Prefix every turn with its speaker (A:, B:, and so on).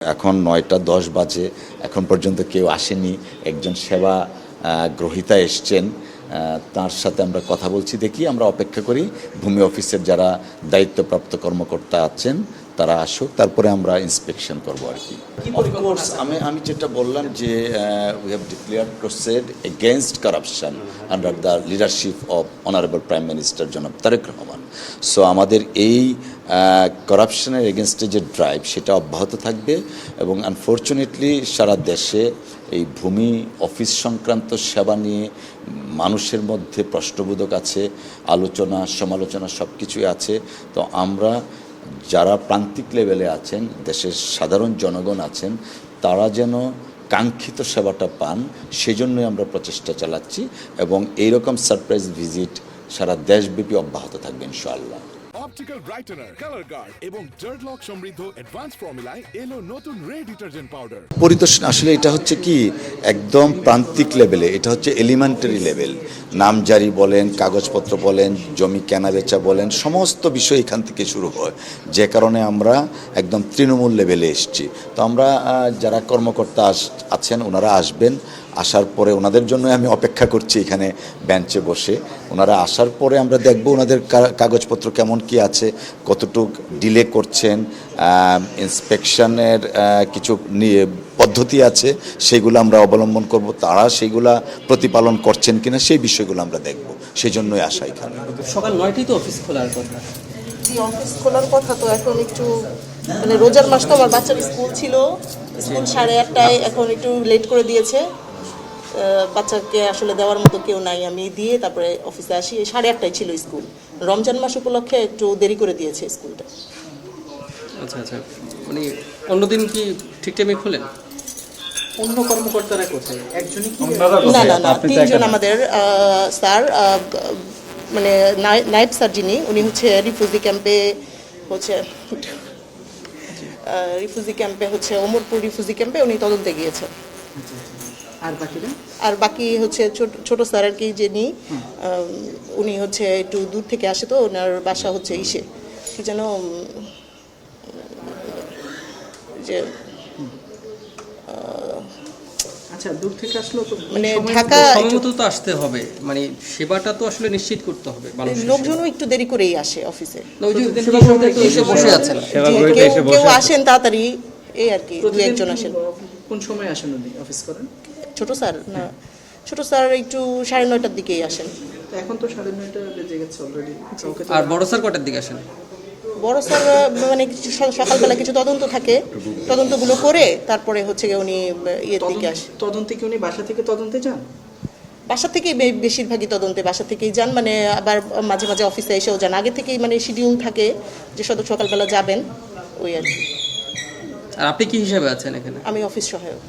A: এখন ৯টা ১০ বাজে, এখন পর্যন্ত কেউ আসেনি। একজন সেবা গ্রহীতা এসছেন, তার সাথে আমরা কথা বলছি। দেখি, আমরা অপেক্ষা করি ভূমি অফিসের যারা দায়িত্বপ্রাপ্ত কর্মকর্তা আছেন তারা আসুক, তারপরে আমরা ইন্সপেকশন করবো আর কি। অফকোর্স আমি যেটা বললাম যে we have declared crusade against corruption under the leadership of honourable prime minister জনাব তারেক রহমান। সো আমাদের এই করাপশনের এগেনস্টে যে ড্রাইভ সেটা অব্যাহত থাকবে এবং আনফর্চুনেটলি সারা দেশে এই ভূমি অফিস সংক্রান্ত সেবা নিয়ে মানুষের মধ্যে প্রশ্নবোধক আছে, আলোচনা সমালোচনা সব কিছুই আছে। তো আমরা যারা প্রান্তিক লেভেলে আছেন, দেশের সাধারণ জনগণ আছেন, তারা যেন কাঙ্ক্ষিত সেবাটা পান সেজন্যই আমরা প্রচেষ্টা চালাচ্ছি এবং এইরকম সারপ্রাইজ ভিজিট সারা দেশব্যাপী অব্যাহত থাকবে ইনশাআল্লাহ।
B: অপটিক্যাল ব্রাইটেনার, কালার গার্ড এবং ডার্ট লক সমৃদ্ধ অ্যাডভান্স ফর্মুলায় এলো নতুন রে ডিটারজেন্ট পাউডার।
A: পরিদর্শন আসলে এটা হচ্ছে কি একদম প্রান্তিক লেভেলে, এটা হচ্ছে এলিমেন্টারি লেভেল। নামজারি বলেন, কাগজপত্র বলেন, জমি কেনাবেচা বলেন, সমস্ত বিষয় এখান থেকে শুরু হয়, যে কারণে আমরা একদম তৃণমূল লেভেলে এসেছি। তো আমরা যারা কর্মকর্তা আছেন ওনারা আসবেন, আসার পরে ওনাদের জন্য আমি অপেক্ষা করছি এখানে বেঞ্চে বসে। ওনারা আসার পরে আমরা দেখব ওনাদের কাগজপত্র কেমন কি আছে, কতটুক ডিলে করছেন, ইন্সপেকশনের কিছু পদ্ধতি আছে সেগুলো আমরা অবলম্বন করব, তারা সেইগুলা প্রতিপালন করছেন কিনা সেই বিষয়গুলো আমরা দেখব। সেই জন্যই আসা এখানে।
C: সকাল ৯টায় তো অফিস খোলার কথা।
D: জি, অফিস খোলার কথা, তো এখন একটু মানে রোজার মাস তো আমার বাচ্চার স্কুল ছিল, স্কুল 8:30টায়, এখন একটু লেট করে দিয়েছে। বাচ্চাকে আসলে দেওয়ার মতো কেউ নাই, আমি দিয়ে তারপরে অফিসে আসি। 8:30টায় ছিল স্কুল, রমজান মাস উপলক্ষে একটু দেরি করে দিয়েছে স্কুলটা।
C: আচ্ছা আচ্ছা, মানে অন্যদিন কি ঠিক টাইমে খোলেন?
D: অন্য কর্মকর্তারা কোথায়? একজনই কি? না না না, 3জন আমাদের স্যার, মানে নাইব স্যার যিনি, উনি হচ্ছে রিফিউজি ক্যাম্পে হচ্ছে ওমরপুর রিফিউজি ক্যাম্পে উনি তদন্তে গিয়েছেন। আর বাকি হচ্ছে ছোট স্যার আর কি, যিনি উনি হচ্ছে একটু দূর থেকে আসে, তো ওনার বাসা হচ্ছে ইসে কি যেন যে
E: আচ্ছা, দূর থেকে আসলো তো
D: মানে ঢাকা
C: সময়মতো তো আসতে হবে, মানে সেবাটা তো আসলে নিশ্চিত করতে হবে।
D: লোকজনও একটু দেরি করেই আসে অফিসে,
C: এসে বসে আছেন,
D: কেউ আসেন তাড়াতাড়ি, এই আর কি, দু একজন আসেন।
E: কোন সময় আসেন উনি অফিস করেন?
D: ছোট স্যার না, ছোট স্যার একটু 9:30টার দিকেই আসেন।
E: এখন তো 9:30 বেজে গেছে অলরেডি।
C: আর বড় স্যার কটার দিকে আসেন?
D: বড় স্যার মানে সকালবেলা কিছু তদন্ত থাকে, তদন্তগুলো করে তারপরে হচ্ছে উনি ইয়ের দিকে আসে।
E: তদন্তে কি উনি বাসা থেকে তদন্তে যান?
D: বাসা থেকেই বেশিরভাগই তদন্তে বাসা থেকেই যান, মানে আবার মাঝে মাঝে অফিসে এসেও যান। আগে থেকেই মানে শিডিউল থাকে যে সকালবেলা যাবেন, ওই আর কি।
C: আর আপনি কি হিসাবে আছেন এখানে?
D: আমি অফিস সহায়ক।